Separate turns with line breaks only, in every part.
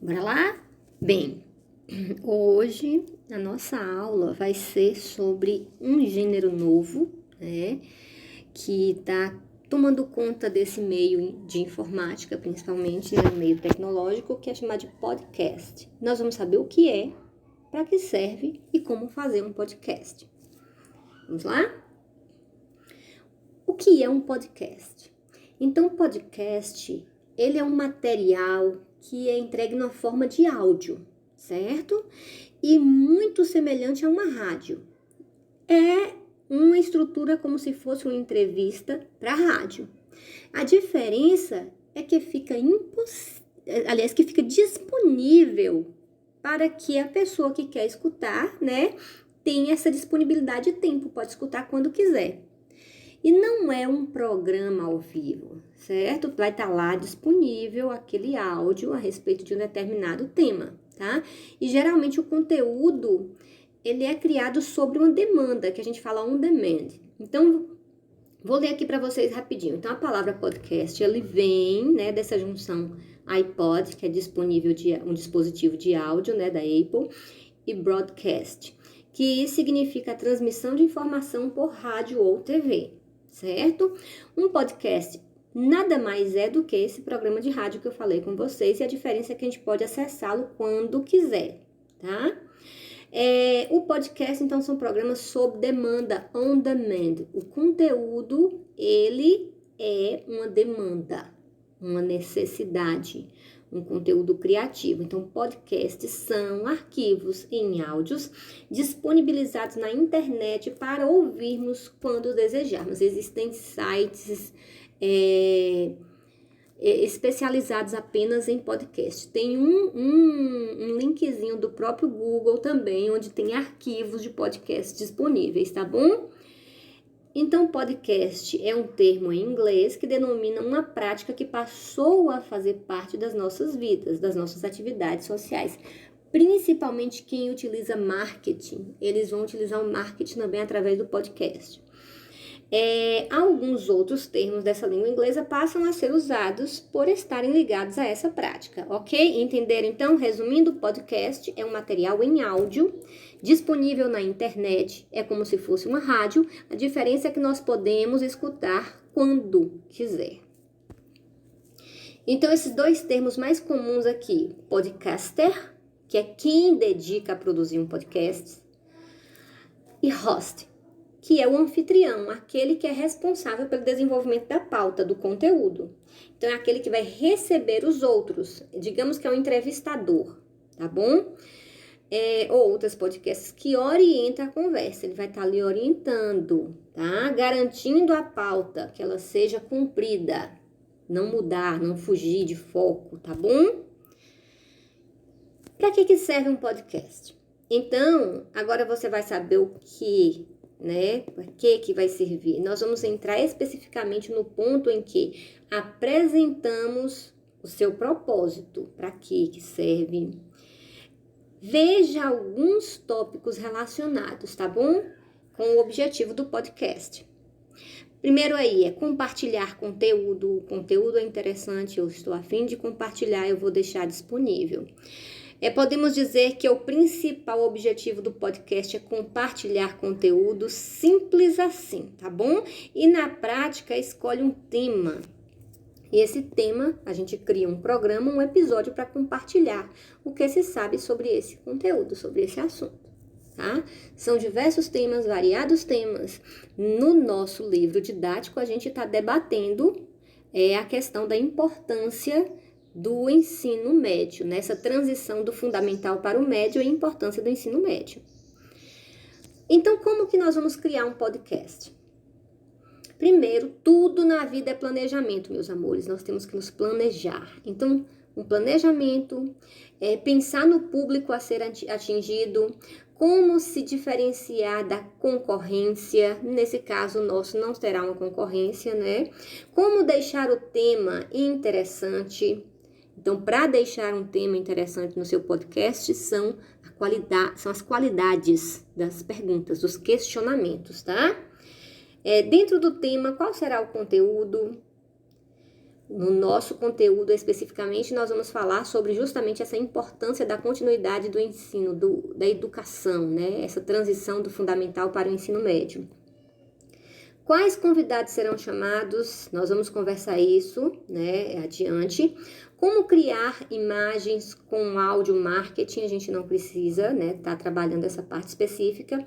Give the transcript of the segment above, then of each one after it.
Bora lá? Bem, hoje a nossa aula vai ser sobre um gênero novo, né, que está tomando conta desse meio de informática, principalmente, né, no meio tecnológico, que é chamado de podcast. Nós vamos saber o que é, para que serve e como fazer um podcast. Vamos lá? O que é um podcast? Então, o podcast, ele é um material que é entregue na forma de áudio, certo? E muito semelhante a uma rádio. É uma estrutura como se fosse uma entrevista para rádio. A diferença é que fica que fica disponível para que a pessoa que quer escutar, né, tenha essa disponibilidade de tempo, pode escutar quando quiser. E não é um programa ao vivo, certo? Vai estar lá disponível aquele áudio a respeito de um determinado tema, tá? E geralmente o conteúdo, ele é criado sobre uma demanda, que a gente fala on demand. Então, vou ler aqui para vocês rapidinho. Então, a palavra podcast, ele vem, né, dessa junção iPod, que é disponível um dispositivo de áudio, né, da Apple, e broadcast, que significa a transmissão de informação por rádio ou TV. Certo? Um podcast nada mais é do que esse programa de rádio que eu falei com vocês, e a diferença é que a gente pode acessá-lo quando quiser, tá? O podcast, então, são programas sob demanda, on demand. O conteúdo, ele é uma demanda, uma necessidade, um conteúdo criativo. Então, podcasts são arquivos em áudios disponibilizados na internet para ouvirmos quando desejarmos. Existem sites especializados apenas em podcast. Tem um linkzinho do próprio Google também, onde tem arquivos de podcast disponíveis, tá bom? Então, podcast é um termo em inglês que denomina uma prática que passou a fazer parte das nossas vidas, das nossas atividades sociais. Principalmente quem utiliza marketing, eles vão utilizar o marketing também através do podcast. Alguns outros termos dessa língua inglesa passam a ser usados por estarem ligados a essa prática, ok? Entenderam? Então, resumindo, podcast é um material em áudio disponível na internet, é como se fosse uma rádio. A diferença é que nós podemos escutar quando quiser. Então, esses dois termos mais comuns aqui, podcaster, que é quem dedica a produzir um podcast, e host, que é o anfitrião, aquele que é responsável pelo desenvolvimento da pauta, do conteúdo. Então, é aquele que vai receber os outros, digamos que é um entrevistador, tá bom? Ou outros podcasts que orientam a conversa, ele vai estar ali orientando, tá? Garantindo a pauta, que ela seja cumprida, não mudar, não fugir de foco, tá bom? Para que serve um podcast? Então, agora você vai saber o que, né? Para que vai servir? Nós vamos entrar especificamente no ponto em que apresentamos o seu propósito, para que serve. Veja alguns tópicos relacionados, tá bom? Com o objetivo do podcast. Primeiro aí é compartilhar conteúdo. O conteúdo é interessante, eu estou a fim de compartilhar, eu vou deixar disponível. Podemos dizer que o principal objetivo do podcast é compartilhar conteúdo, simples assim, tá bom? E na prática, escolhe um tema. E esse tema, a gente cria um programa, um episódio para compartilhar o que se sabe sobre esse conteúdo, sobre esse assunto, tá? São diversos temas, variados temas. No nosso livro didático, a gente está debatendo a questão da importância do ensino médio, nessa transição do fundamental para o médio e a importância do ensino médio. Então, como que nós vamos criar um podcast? Primeiro, tudo na vida é planejamento, meus amores. Nós temos que nos planejar. Então, um planejamento, pensar no público a ser atingido, como se diferenciar da concorrência. Nesse caso, o nosso não terá uma concorrência, né? Como deixar o tema interessante. Então, para deixar um tema interessante no seu podcast, são as qualidades das perguntas, dos questionamentos, tá? Dentro do tema, qual será o conteúdo? No nosso conteúdo especificamente, nós vamos falar sobre justamente essa importância da continuidade do ensino, da educação, né? Essa transição do fundamental para o ensino médio. Quais convidados serão chamados? Nós vamos conversar isso, né, adiante. Como criar imagens com áudio marketing, a gente não precisa, né, tá trabalhando essa parte específica.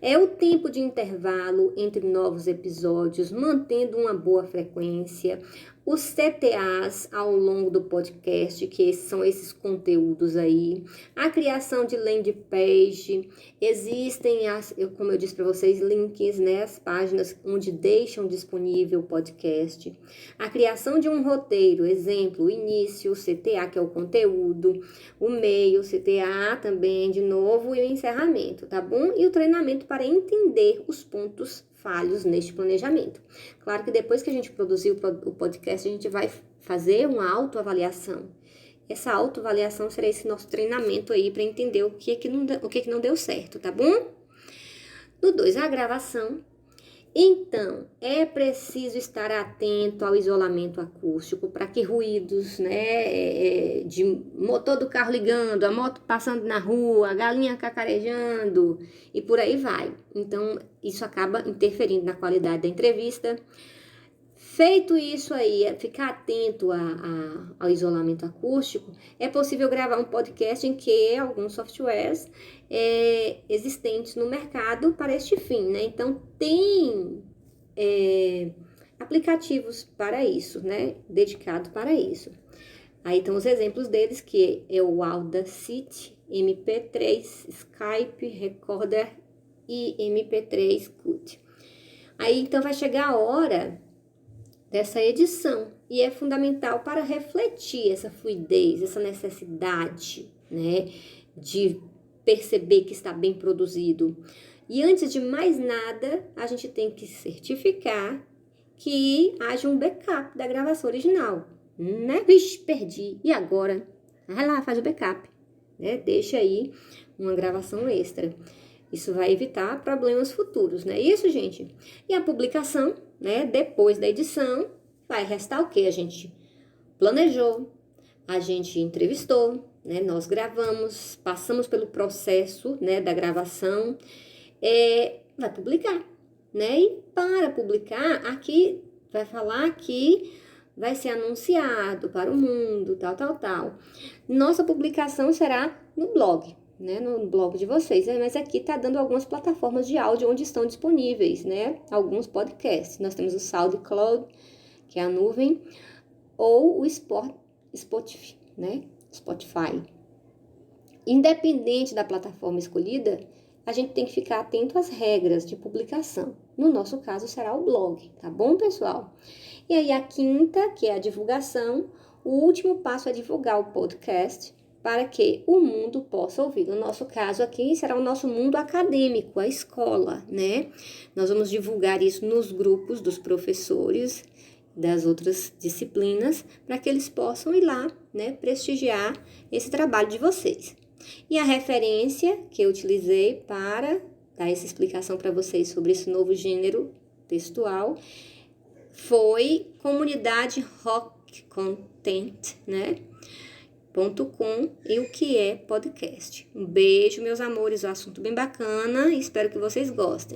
É o tempo de intervalo entre novos episódios, mantendo uma boa frequência. Os CTAs ao longo do podcast, que são esses conteúdos aí. A criação de landing page. Existem, como eu disse para vocês, links, né, as páginas onde deixam disponível o podcast. A criação de um roteiro, exemplo, o início, o CTA, que é o conteúdo, o meio, o CTA também, de novo, e o encerramento, tá bom? E o treinamento para entender os pontos falhos neste planejamento. Claro que depois que a gente produzir o podcast, a gente vai fazer uma autoavaliação. Essa autoavaliação será esse nosso treinamento aí para entender o que não deu certo, tá bom? No 2, a gravação. Então, é preciso estar atento ao isolamento acústico para que ruídos, né, de motor do carro ligando, a moto passando na rua, a galinha cacarejando e por aí vai. Então, isso acaba interferindo na qualidade da entrevista. Feito isso aí, ficar atento ao isolamento acústico, é possível gravar um podcast em que alguns softwares existentes no mercado para este fim, né? Então, tem aplicativos para isso, né? Dedicado para isso. Aí estão os exemplos deles, que é o Audacity, MP3, Skype, Recorder e MP3 Cut. Aí, então, vai chegar a hora dessa edição, e é fundamental para refletir essa fluidez, essa necessidade, né, de perceber que está bem produzido. E antes de mais nada, a gente tem que certificar que haja um backup da gravação original, né? Vixe, perdi, e agora? Vai lá, faz o backup, né? Deixa aí uma gravação extra. Isso vai evitar problemas futuros, né? Isso, gente. E a publicação, né? Depois da edição, vai restar o quê? A gente planejou, a gente entrevistou, né? Nós gravamos, passamos pelo processo, né, da gravação, vai publicar, né? E para publicar, aqui vai falar que vai ser anunciado para o mundo, tal. Nossa publicação será no blog, né, no blog de vocês, né? Mas aqui tá dando algumas plataformas de áudio onde estão disponíveis, né, alguns podcasts. Nós temos o SoundCloud, que é a nuvem, ou o Spotify, né, Spotify. Independente da plataforma escolhida, a gente tem que ficar atento às regras de publicação. No nosso caso, será o blog, tá bom, pessoal? E aí, a quinta, que é a divulgação, o último passo é divulgar o podcast para que o mundo possa ouvir. No nosso caso aqui, será o nosso mundo acadêmico, a escola, né? Nós vamos divulgar isso nos grupos dos professores das outras disciplinas, para que eles possam ir lá, né, prestigiar esse trabalho de vocês. E a referência que eu utilizei para dar essa explicação para vocês sobre esse novo gênero textual foi Comunidade Rock Content, né? .com e o que é podcast. Um beijo, meus amores, um assunto bem bacana e espero que vocês gostem.